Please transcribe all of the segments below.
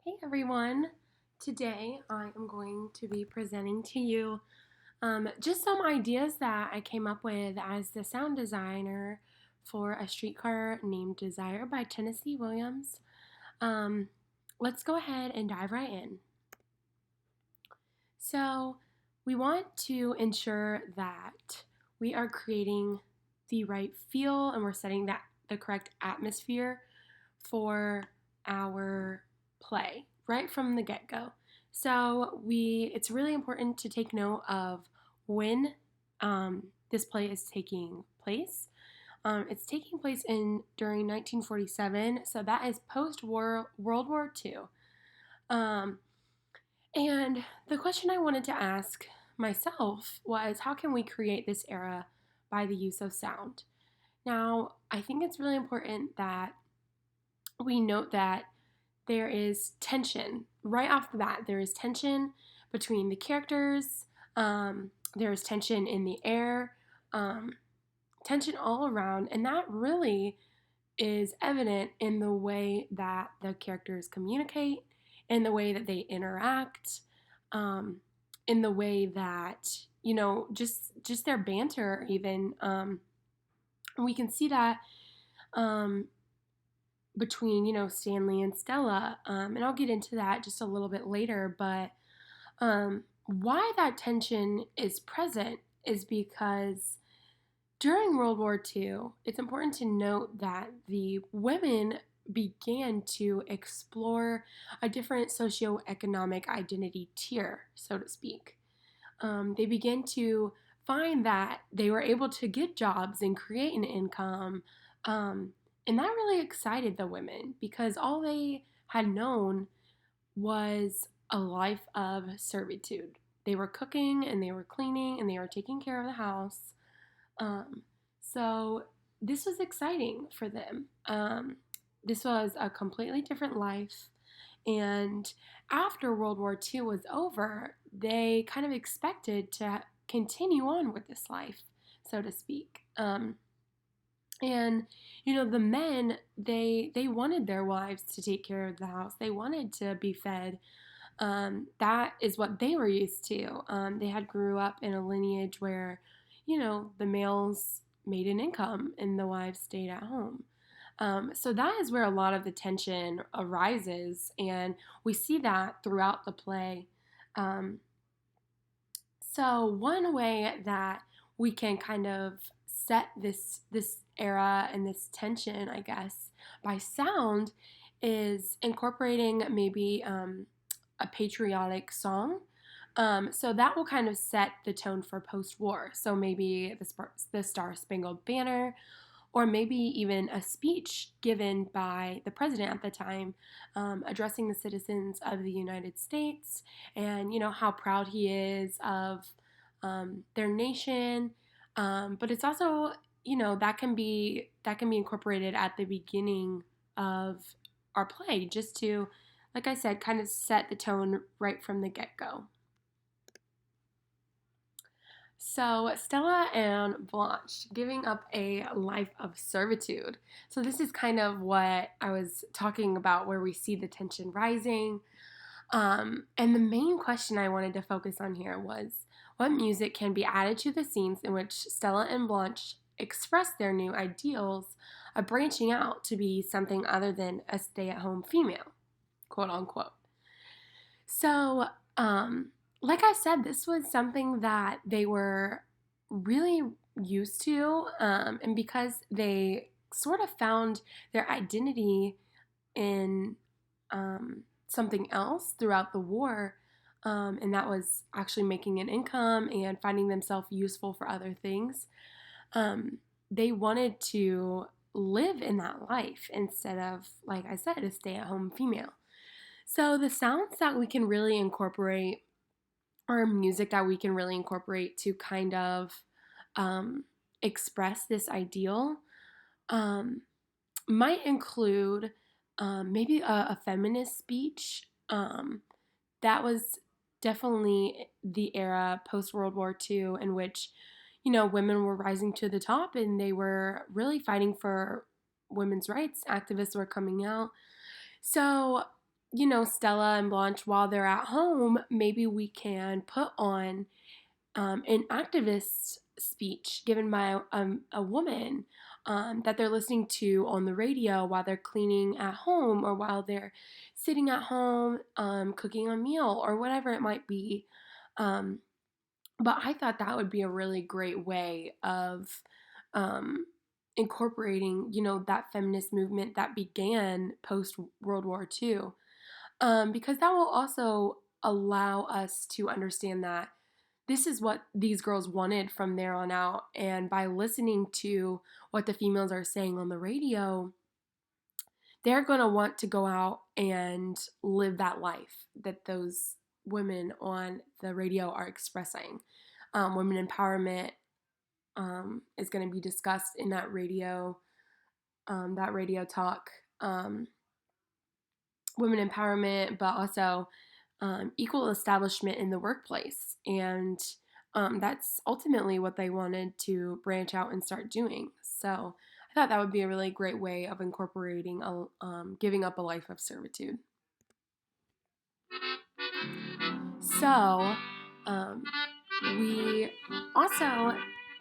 Hey everyone! Today I am going to be presenting to you just some ideas that I came up with as the sound designer for A Streetcar Named Desire by Tennessee Williams. Um, let's go ahead and dive right in. So, we want to ensure that we are creating the right feel and we're setting the correct atmosphere for our play right from the get-go. So it's really important to take note of when this play is taking place. It's taking place during 1947, so that is post-World War II. Um, and the question I wanted to ask myself was, how can we create this era by the use of sound? Now, I think it's really important that we note that there is tension right off the bat. There is tension between the characters. There is tension in the air, tension all around, and that really is evident in the way that the characters communicate, in the way that they interact, um, in the way that just their banter. Even we can see that um, between Stanley and Stella, and I'll get into that just a little bit later. But why that tension is present is because during World War II, it's important to note that the women began to explore a different socioeconomic identity tier, so to speak. They began to find that they were able to get jobs and create an income. And that really excited the women because all they had known was a life of servitude. They were cooking and they were cleaning and they were taking care of the house. So this was exciting for them. This was a completely different life. And after World War II was over, they kind of expected to continue on with this life, so to speak. And the men, they wanted their wives to take care of the house. They wanted to be fed. That is what they were used to. They had grew up in a lineage where, the males made an income and the wives stayed at home. So that is where a lot of the tension arises, and we see that throughout the play. Um, so one way that we can kind of set this era and this tension, I guess, by sound is incorporating maybe a patriotic song. So that will kind of set the tone for post-war. So maybe the Star Spangled Banner, or maybe even a speech given by the president at the time, addressing the citizens of the United States, and how proud he is of their nation. But it's also that can be incorporated at the beginning of our play, just to, like I said, kind of set the tone right from the get-go. So, Stella and Blanche giving up a life of servitude. So, this is kind of what I was talking about, where we see the tension rising. And the main question I wanted to focus on here was, what music can be added to the scenes in which Stella and Blanche express their new ideals of branching out to be something other than a stay at home female, quote unquote. So, like I said, this was something that they were really used to, and because they sort of found their identity in something else throughout the war, and that was actually making an income and finding themselves useful for other things. They wanted to live in that life instead of, like I said, a stay-at-home female. So the sounds that we can really incorporate, or music that we can really incorporate to kind of express this ideal, um, might include maybe a feminist speech. That was definitely the era post World War II in which, women were rising to the top and they were really fighting for women's rights. Activists were coming out. So, Stella and Blanche, while they're at home, maybe we can put on an activist speech given by a woman that they're listening to on the radio while they're cleaning at home or while they're sitting at home cooking a meal or whatever it might be. Um, but I thought that would be a really great way of um, incorporating, that feminist movement that began post World War II, because that will also allow us to understand that this is what these girls wanted from there on out. And by listening to what the females are saying on the radio, they're going to want to go out and live that life that those women on the radio are expressing. Women empowerment is going to be discussed in that radio talk. Women empowerment, but also equal establishment in the workplace. And that's ultimately what they wanted to branch out and start doing. So I thought that would be a really great way of incorporating giving up a life of servitude. So we also,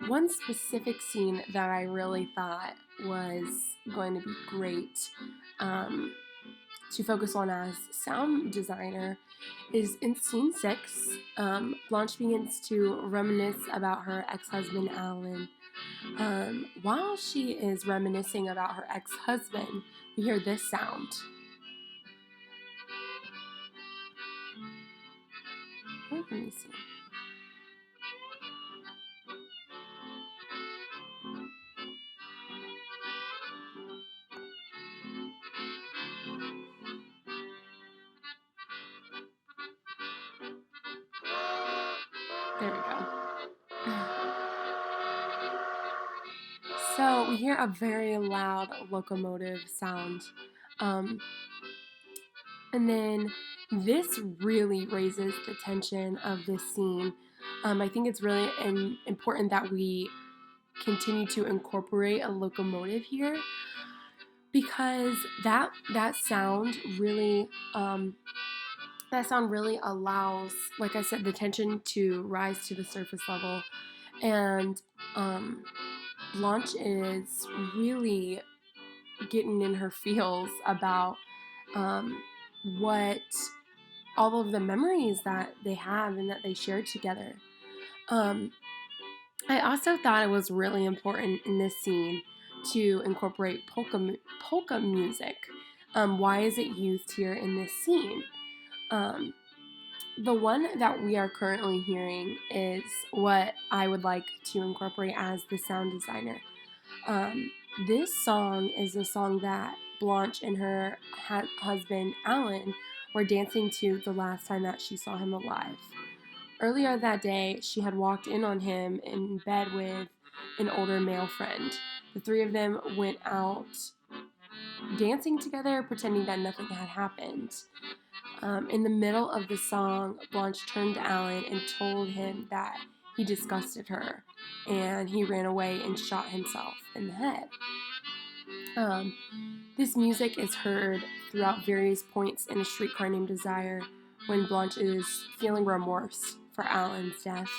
one specific scene that I really thought was going to be great to focus on as sound designer is in scene 6. Blanche begins to reminisce about her ex-husband Alan. While she is reminiscing about her ex-husband, we hear this sound. Let me see. There we go. So we hear a very loud locomotive sound. And then this really raises the tension of this scene. I think it's really important that we continue to incorporate a locomotive here because that sound really allows, like I said, the tension to rise to the surface level, and Blanche is really getting in her feels about what all of the memories that they have and that they share together. I also thought it was really important in this scene to incorporate polka music. Why is it used here in this scene? The one that we are currently hearing is what I would like to incorporate as the sound designer. This song is a song that Blanche and her husband Alan were dancing to the last time that she saw him alive. Earlier that day, she had walked in on him in bed with an older male friend. The three of them went out dancing together, pretending that nothing had happened. In the middle of the song, Blanche turned to Alan and told him that he disgusted her, and he ran away and shot himself in the head. This music is heard throughout various points in A Streetcar Named Desire when Blanche is feeling remorse for Alan's death.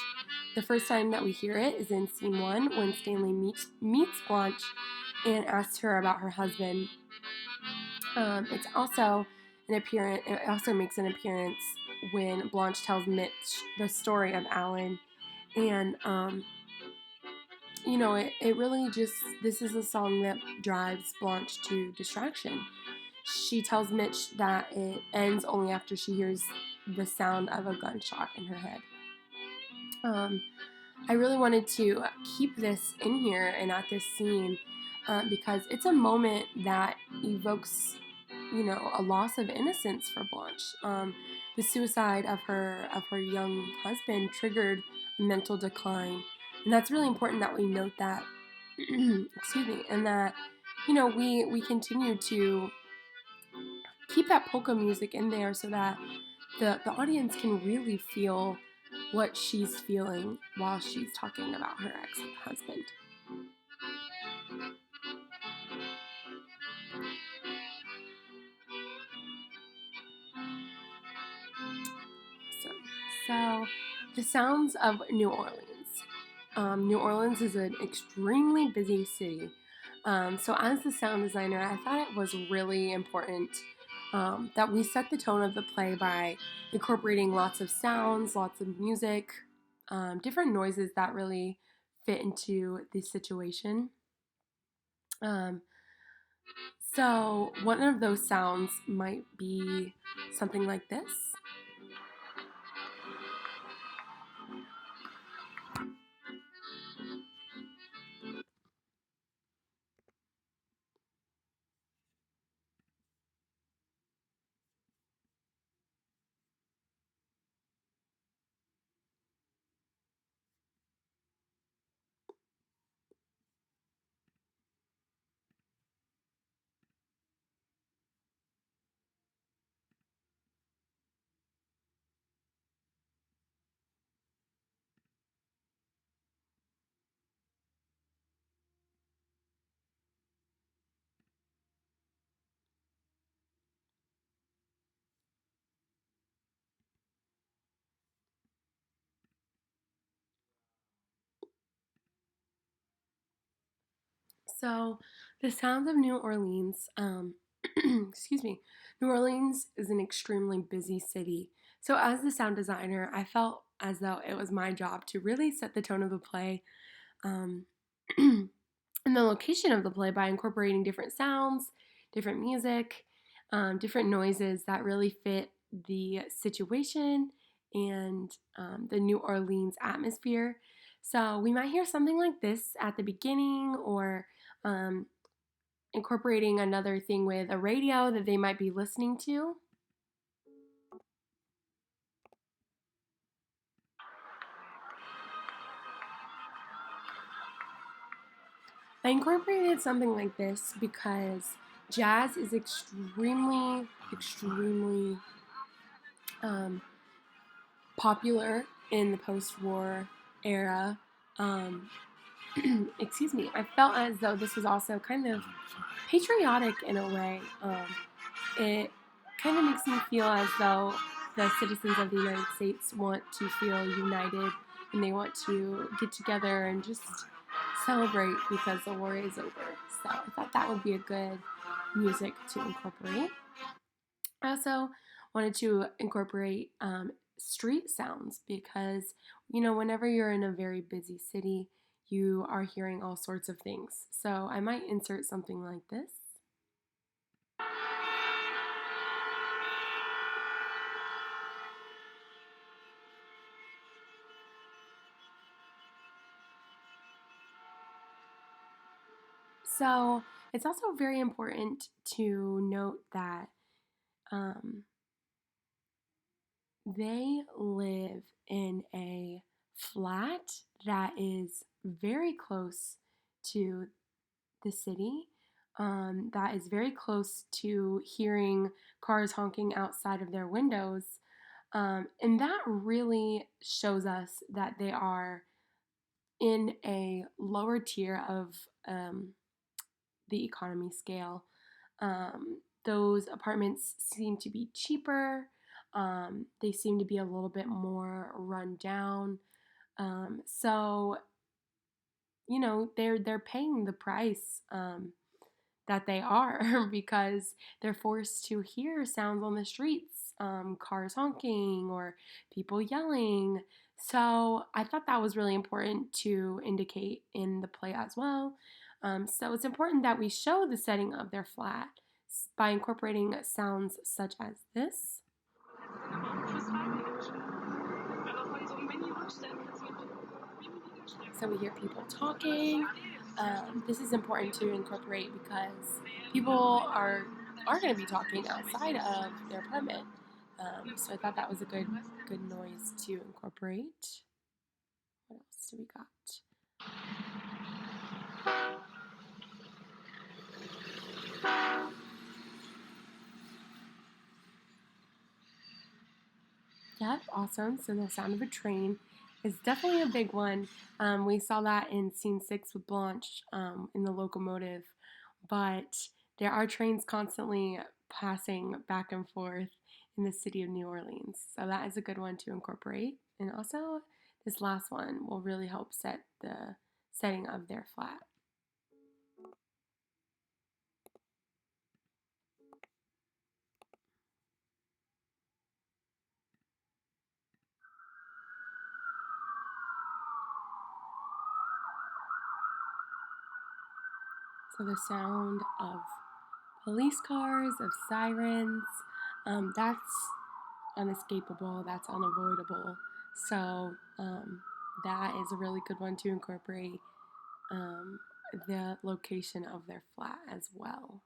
The first time that we hear it is in scene 1 when Stanley meets Blanche and asks her about her husband. It also makes an appearance when Blanche tells Mitch the story of Alan, and it really just, this is a song that drives Blanche to distraction. She tells Mitch that it ends only after she hears the sound of a gunshot in her head. I really wanted to keep this in here and at this scene because it's a moment that evokes, a loss of innocence for Blanche. The suicide of her young husband triggered a mental decline, and that's really important that we note that. Excuse me, and that we continue to keep that polka music in there so that the audience can really feel what she's feeling while she's talking about her ex-husband. So, the sounds of New Orleans. New Orleans is an extremely busy city. So, as the sound designer, I thought it was really important that we set the tone of the play by incorporating lots of sounds, lots of music, different noises that really fit into the situation. Um, so, one of those sounds might be something like this. So, the sounds of New Orleans, excuse me, New Orleans is an extremely busy city. So, as the sound designer, I felt as though it was my job to really set the tone of the play um, and the location of the play by incorporating different sounds, different music, different noises that really fit the situation and the New Orleans atmosphere. So we might hear something like this at the beginning, or um, incorporating another thing with a radio that they might be listening to. I incorporated something like this because jazz is extremely um, popular in the post-war era. Um, excuse me. I felt as though this was also kind of patriotic in a way. It kind of makes me feel as though the citizens of the United States want to feel united and they want to get together and just celebrate because the war is over. So I thought that would be a good music to incorporate. I also wanted to incorporate street sounds because, whenever you're in a very busy city, you are hearing all sorts of things. So I might insert something like this. So it's also very important to note that um, they live in a flat that is very close to the city, that is very close to hearing cars honking outside of their windows. And that really shows us that they are in a lower tier of um, the economy scale. Those apartments seem to be cheaper. They seem to be a little bit more run down. So they're paying the price that they are because they're forced to hear sounds on the streets, cars honking or people yelling. So I thought that was really important to indicate in the play as well. So it's important that we show the setting of their flat by incorporating sounds such as this. So we hear people talking. This is important to incorporate because people are going to be talking outside of their apartment. So I thought that was a good noise to incorporate. What else do we got? Yep, awesome. So the sound of a train is definitely a big one. We saw that in scene 6 with Blanche in the locomotive, but there are trains constantly passing back and forth in the city of New Orleans. So that is a good one to incorporate. And also, this last one will really help set the setting of their flat. So the sound of police cars, of sirens, that's unescapable, that's unavoidable. So that is a really good one to incorporate um, the location of their flat as well.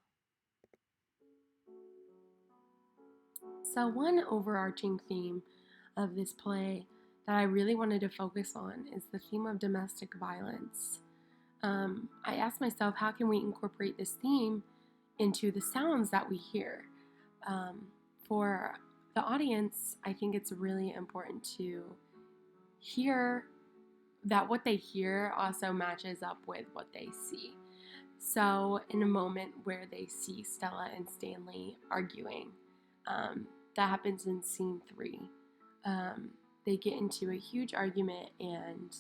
So, one overarching theme of this play that I really wanted to focus on is the theme of domestic violence. I asked myself, how can we incorporate this theme into the sounds that we hear? Um, for the audience, I think it's really important to hear that what they hear also matches up with what they see. So, in a moment where they see Stella and Stanley arguing, that happens in scene 3. They get into a huge argument, and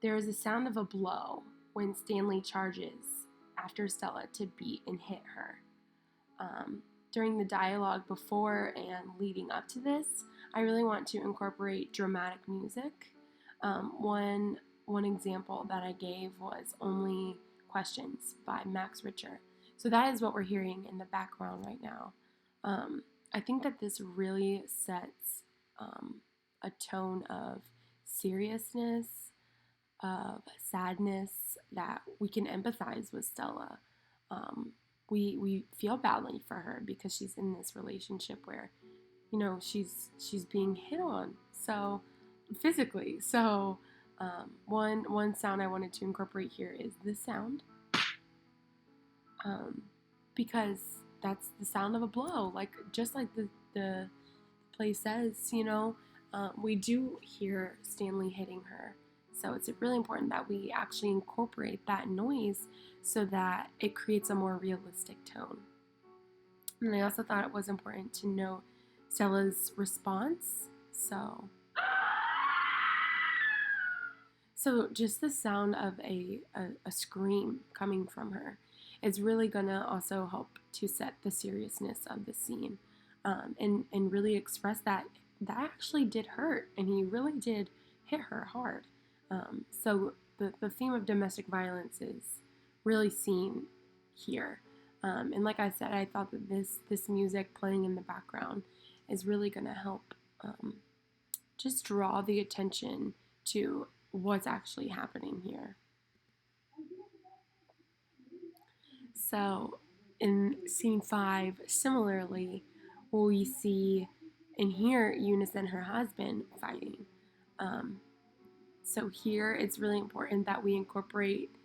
there is a sound of a blow when Stanley charges after Stella to beat and hit her. During the dialogue before and leading up to this, I really want to incorporate dramatic music. One example that I gave was Only Questions by Max Richter. So that is what we're hearing in the background right now. I think that this really sets a tone of seriousness, of sadness, that we can empathize with Stella. We feel badly for her because she's in this relationship where, you know, she's being hit on, so physically. So one sound I wanted to incorporate here is this sound, because that's the sound of a blow, like just like the play says. We do hear Stanley hitting her. So it's really important that we actually incorporate that noise so that it creates a more realistic tone. And I also thought it was important to note Stella's response. So just the sound of a scream coming from her is really going to also help to set the seriousness of the scene, and really express that actually did hurt, and he really did hit her hard. So the theme of domestic violence is really seen here. And like I said, I thought that this music playing in the background is really going to help just draw the attention to what's actually happening here. So in scene 5, similarly, we see and hear Eunice and her husband fighting. So here it's really important that we incorporate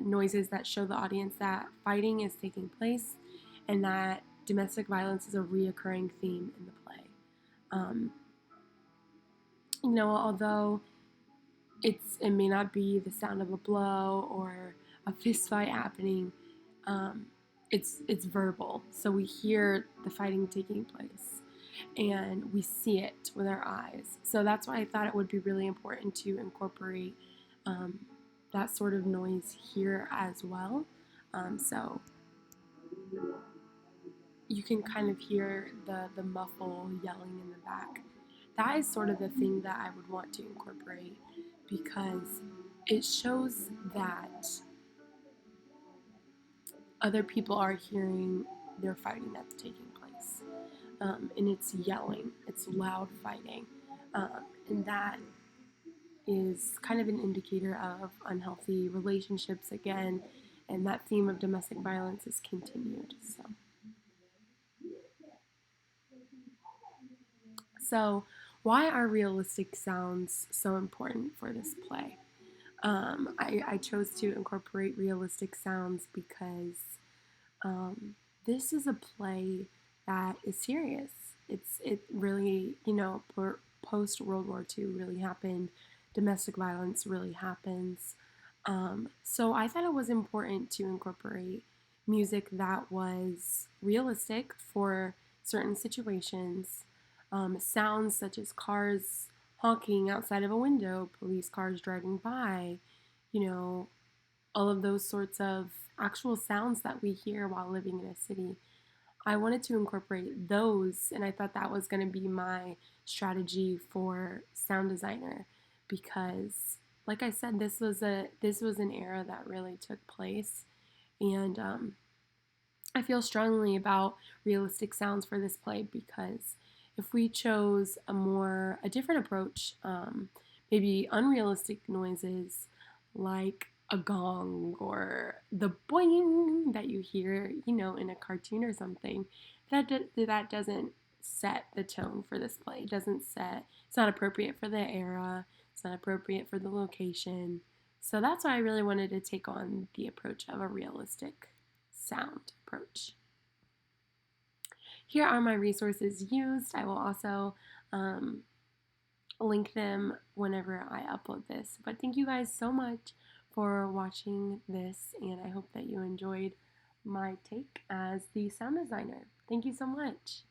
noises that show the audience that fighting is taking place and that domestic violence is a reoccurring theme in the play. Although it may not be the sound of a blow or a fist fight happening, it's verbal. So we hear the fighting taking place and we see it with our eyes. So that's why I thought it would be really important to incorporate that sort of noise here as well. So you can kind of hear the muffle yelling in the back. That is sort of the thing that I would want to incorporate, because it shows that other people are hearing their fighting that's taking place. And it's yelling, it's loud fighting. And that is kind of an indicator of unhealthy relationships again, and that theme of domestic violence is continued. So why are realistic sounds so important for this play? I chose to incorporate realistic sounds because this is a play that is serious. It really, post World War II really happened. Domestic violence really happens. So I thought it was important to incorporate music that was realistic for certain situations, sounds such as cars honking outside of a window, police cars driving by, you know, all of those sorts of actual sounds that we hear while living in a city. I wanted to incorporate those, and I thought that was going to be my strategy for sound designer because, like I said, this was an era that really took place, and I feel strongly about realistic sounds for this play because if we chose a different approach, maybe unrealistic noises like a gong or the boing that you hear, in a cartoon or something, that doesn't set the tone for this play. It doesn't set. It's not appropriate for the era. It's not appropriate for the location. So that's why I really wanted to take on the approach of a realistic sound approach. Here are my resources used. I will also link them whenever I upload this. But thank you guys so much for watching this, and I hope that you enjoyed my take as the sound designer. Thank you so much.